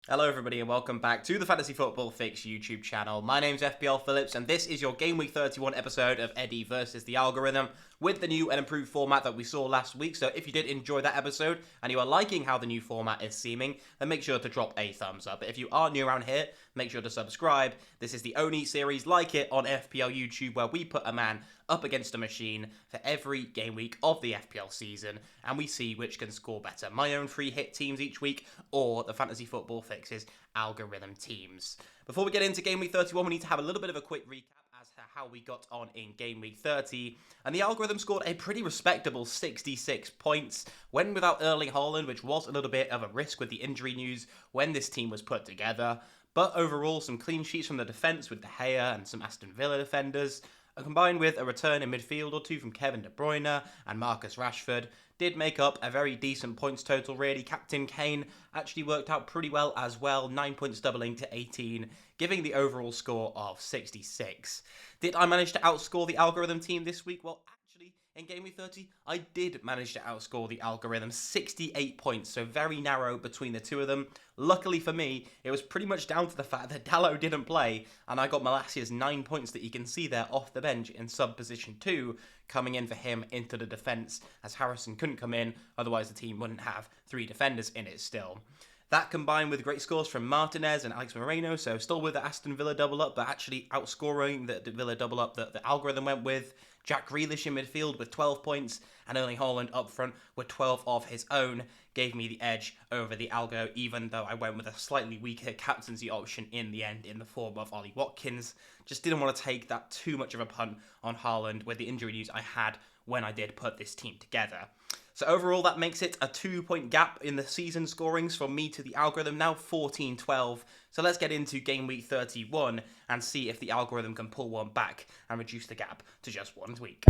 Hello everybody and welcome back to the Fantasy Football Fix YouTube channel. My name's FPL Phillips and this is your Game Week 31 episode of Eddie versus the Algorithm with the new and improved format that we saw last week. So if you did enjoy that episode and you are liking how the new format is seeming, then make sure to drop a thumbs up. If you are new around here, make sure to subscribe. This is the only series like it on FPL YouTube where we put a man up against a machine for every game week of the FPL season, and we see which can score better. My own free hit teams each week, or the Fantasy Football Fix's algorithm teams. Before we get into Game Week 31, we need to have a little bit of a quick recap as to how we got on in Game Week 30, and the algorithm scored a pretty respectable 66 points, when without Erling Haaland, which was a little bit of a risk with the injury news when this team was put together. But overall, some clean sheets from the defence with De Gea and some Aston Villa defenders, combined with a return in midfield or two from Kevin De Bruyne and Marcus Rashford, did make up a very decent points total really. Captain Kane actually worked out pretty well as well, 9 points doubling to 18, giving the overall score of 66. Did I manage to outscore the algorithm team this week? Well, actually, in Game Week 30, I did manage to outscore the algorithm 68 points, so very narrow between the two of them. Luckily for me, it was pretty much down to the fact that Dalot didn't play, and I got Malacia's 9 points that you can see there off the bench in sub position 2, coming in for him into the defence, as Harrison couldn't come in, otherwise the team wouldn't have 3 defenders in it still. That combined with great scores from Martinez and Alex Moreno, so still with the Aston Villa double up, but actually outscoring the Villa double up that the algorithm went with. Jack Grealish in midfield with 12 points, and Erling Haaland up front with 12 of his own, gave me the edge over the algo, even though I went with a slightly weaker captaincy option in the end in the form of Ollie Watkins. Just didn't want to take that too much of a punt on Haaland with the injury news I had when I did put this team together. So overall, that makes it a 2-point gap in the season scorings from me to the algorithm, now 14-12. So let's get into Game Week 31 and see if the algorithm can pull one back and reduce the gap to just 1 week.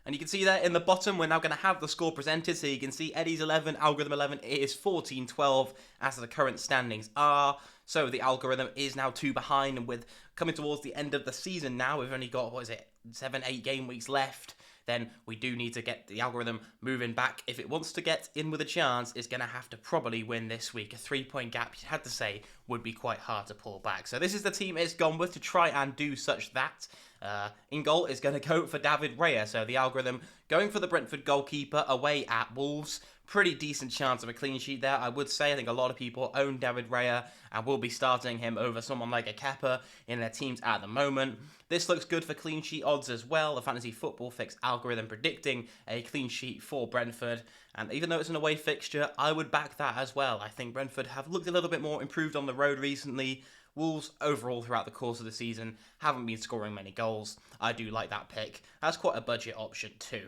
And you can see there in the bottom, we're now going to have the score presented. So you can see Eddie's 11, algorithm 11, it is 14-12 as the current standings are. So the algorithm is now 2 behind, and with coming towards the end of the season now, we've only got, 7-8 game weeks left. Then we do need to get the algorithm moving back. If it wants to get in with a chance, it's going to have to probably win this week. A 3-point gap, you'd have to say, would be quite hard to pull back. So this is the team it's gone with to try and do such that. In goal is going to go for David Raya. So the algorithm going for the Brentford goalkeeper away at Wolves. Pretty decent chance of a clean sheet there, I would say. I think a lot of people own David Raya and will be starting him over someone like a Kepa in their teams at the moment. This looks good for clean sheet odds as well. The Fantasy Football Fix algorithm predicting a clean sheet for Brentford. And even though it's an away fixture, I would back that as well. I think Brentford have looked a little bit more improved on the road recently. Wolves, overall, throughout the course of the season, haven't been scoring many goals. I do like that pick. That's quite a budget option too.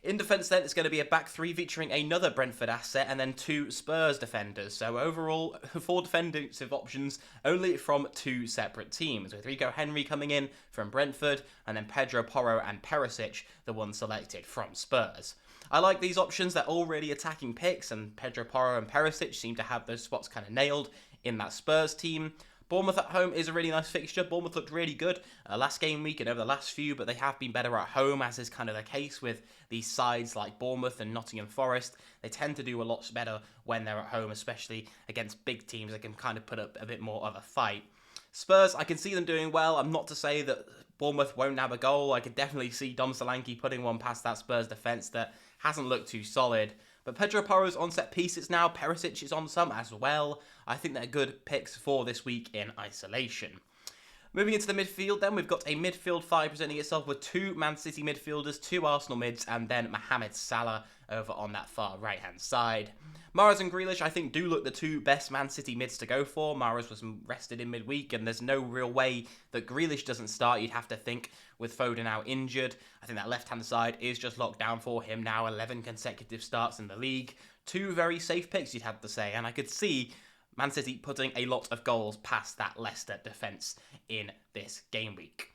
In defence then, it's going to be a back 3 featuring another Brentford asset and then 2 Spurs defenders. So overall, 4 defensive options only from 2 separate teams, with Rico Henry coming in from Brentford and then Pedro Porro and Perisic, the ones selected from Spurs. I like these options. They're all really attacking picks, and Pedro Porro and Perisic seem to have those spots kind of nailed in that Spurs team. Bournemouth at home is a really nice fixture. Bournemouth looked really good last game week and over the last few, but they have been better at home, as is kind of the case with these sides like Bournemouth and Nottingham Forest. They tend to do a lot better when they're at home, especially against big teams that can kind of put up a bit more of a fight. Spurs, I can see them doing well. I'm not to say that Bournemouth won't have a goal. I could definitely see Dom Solanke putting one past that Spurs defence that hasn't looked too solid. But Pedro Porro's on set pieces now. Perisic is on some as well. I think they're good picks for this week in isolation. Moving into the midfield then, we've got a midfield 5 presenting itself with 2 Man City midfielders, 2 Arsenal mids, and then Mohamed Salah over on that far right-hand side. Mahrez and Grealish, I think, do look the 2 best Man City mids to go for. Mahrez was rested in midweek, and there's no real way that Grealish doesn't start, you'd have to think, with Foden now injured. I think that left-hand side is just locked down for him now, 11 consecutive starts in the league. 2 very safe picks, you'd have to say, and I could see Man City putting a lot of goals past that Leicester defence in this game week.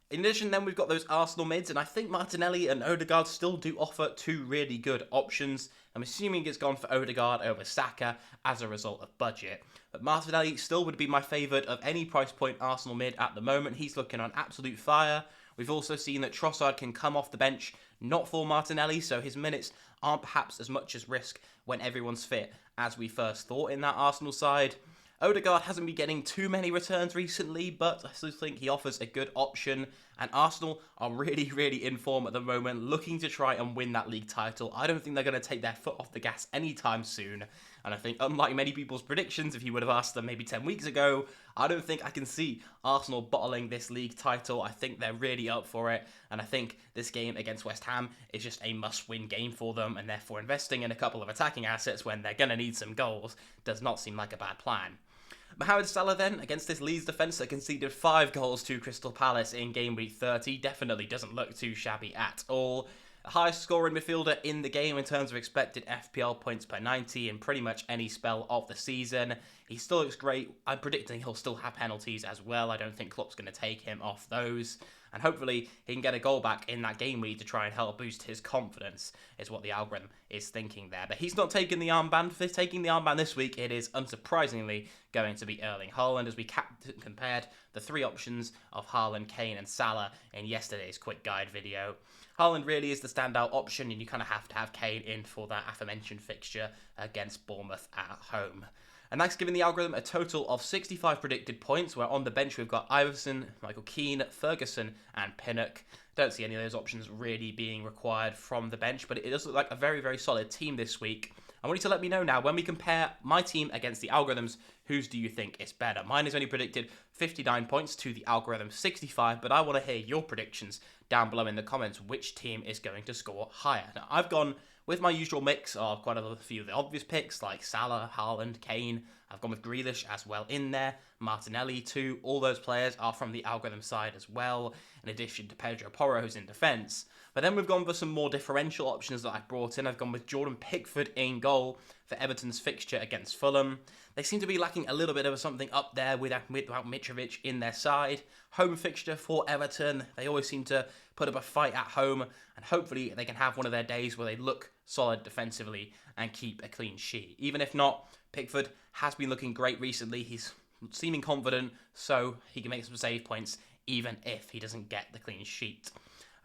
In addition, then, we've got those Arsenal mids, and I think Martinelli and Odegaard still do offer 2 really good options. I'm assuming it's gone for Odegaard over Saka as a result of budget. But Martinelli still would be my favourite of any price point Arsenal mid at the moment. He's looking on absolute fire. We've also seen that Trossard can come off the bench, not for Martinelli, so his minutes aren't perhaps as much as risk when everyone's fit as we first thought in that Arsenal side. Odegaard hasn't been getting too many returns recently, but I still think he offers a good option. And Arsenal are really, really in form at the moment, looking to try and win that league title. I don't think they're going to take their foot off the gas anytime soon. And I think, unlike many people's predictions, if you would have asked them maybe 10 weeks ago, I don't think I can see Arsenal bottling this league title. I think they're really up for it. And I think this game against West Ham is just a must-win game for them. And therefore, investing in a couple of attacking assets when they're going to need some goals does not seem like a bad plan. Mohamed Salah then, against this Leeds defence that conceded 5 goals to Crystal Palace in game week 30, definitely doesn't look too shabby at all. The highest scoring midfielder in the game in terms of expected FPL points per 90 in pretty much any spell of the season. He still looks great. I'm predicting he'll still have penalties as well. I don't think Klopp's going to take him off those. And hopefully he can get a goal back in that game week to try and help boost his confidence, is what the algorithm is thinking there. But he's not taking the armband. For taking the armband this week, it is unsurprisingly going to be Erling Haaland, as we compared the 3 options of Haaland, Kane and Salah in yesterday's quick guide video. Haaland really is the standout option, and you kind of have to have Kane in for that aforementioned fixture against Bournemouth at home. And that's giving the algorithm a total of 65 predicted points, where on the bench we've got Iverson, Michael Keane, Ferguson and Pinnock. Don't see any of those options really being required from the bench, but it does look like a very, very solid team this week. I want you to let me know now, when we compare my team against the algorithms, whose do you think is better? Mine is only predicted 59 points to the algorithm 65, but I want to hear your predictions down below in the comments, which team is going to score higher. Now, I've gone with my usual mix of quite a few of the obvious picks, like Salah, Haaland, Kane. I've gone with Grealish as well in there, Martinelli too. All those players are from the algorithm side as well, in addition to Pedro Porro, who's in defence. But then we've gone for some more differential options that I've brought in. I've gone with Jordan Pickford in goal for Everton's fixture against Fulham. They seem to be lacking a little bit of something up there without Mitrovic in their side. Home fixture for Everton. They always seem to put up a fight at home, and hopefully they can have one of their days where they look solid defensively and keep a clean sheet. Even if not, Pickford has been looking great recently. He's seeming confident, so he can make some save points even if he doesn't get the clean sheet.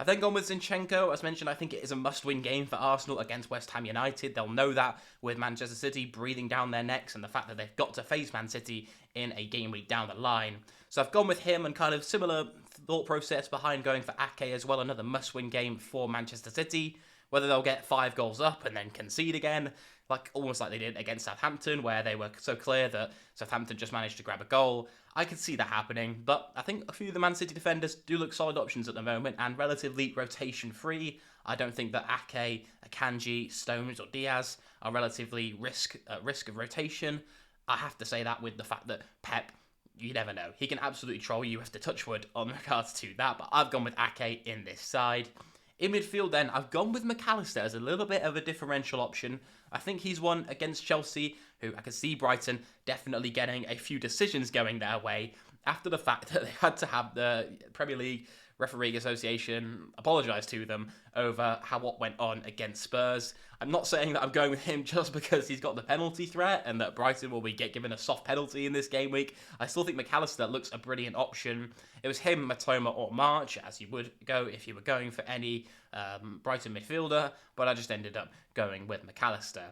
I've then gone with Zinchenko. As mentioned, I think it is a must-win game for Arsenal against West Ham United. They'll know that with Manchester City breathing down their necks and the fact that they've got to face Man City in a game week down the line. So I've gone with him, and kind of similar thought process behind going for Ake as well. Another must-win game for Manchester City. Whether they'll get 5 goals up and then concede again, almost like they did against Southampton, where they were so clear that Southampton just managed to grab a goal. I could see that happening, but I think a few of the Man City defenders do look solid options at the moment and relatively rotation-free. I don't think that Ake, Akanji, Stones or Diaz are relatively risk of rotation. I have to say that with the fact that Pep, you never know. He can absolutely troll you. You have to touch wood on regards to that, but I've gone with Ake in this side. In midfield then, I've gone with McAllister as a little bit of a differential option. I think he's one against Chelsea, who I could see Brighton definitely getting a few decisions going their way after the fact that they had to have the Premier League Refereeing Association apologise to them over what went on against Spurs. I'm not saying that I'm going with him just because he's got the penalty threat and that Brighton will be given a soft penalty in this game week. I still think McAllister looks a brilliant option. It was him, Matoma or March, as you would go if you were going for any Brighton midfielder, but I just ended up going with McAllister.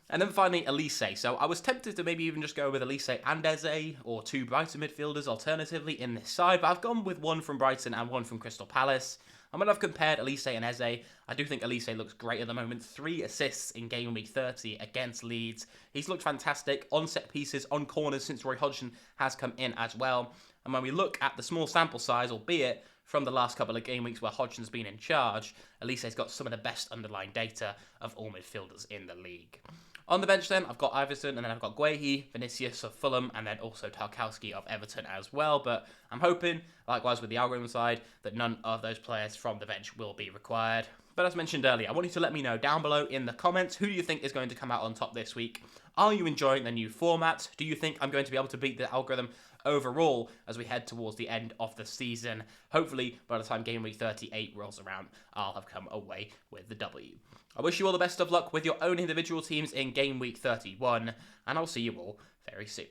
And then finally, Elise. So I was tempted to maybe even just go with Elise and Eze, or 2 Brighton midfielders alternatively in this side, but I've gone with one from Brighton and one from Crystal Palace. And when I've compared Elise and Eze, I do think Elise looks great at the moment. 3 assists in game week 30 against Leeds. He's looked fantastic on set pieces, on corners since Roy Hodgson has come in as well. And when we look at the small sample size, albeit from the last couple of game weeks where Hodgson's been in charge, Elise's got some of the best underlying data of all midfielders in the league. On the bench then, I've got Iverson, and then I've got Guehi, Vinicius of Fulham, and then also Tarkowski of Everton as well. But I'm hoping, likewise with the algorithm side, that none of those players from the bench will be required. But as mentioned earlier, I want you to let me know down below in the comments, who do you think is going to come out on top this week? Are you enjoying the new format? Do you think I'm going to be able to beat the algorithm overall as we head towards the end of the season? Hopefully, by the time game week 38 rolls around, I'll have come away with the W. I wish you all the best of luck with your own individual teams in game week 31, and I'll see you all very soon.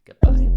Goodbye.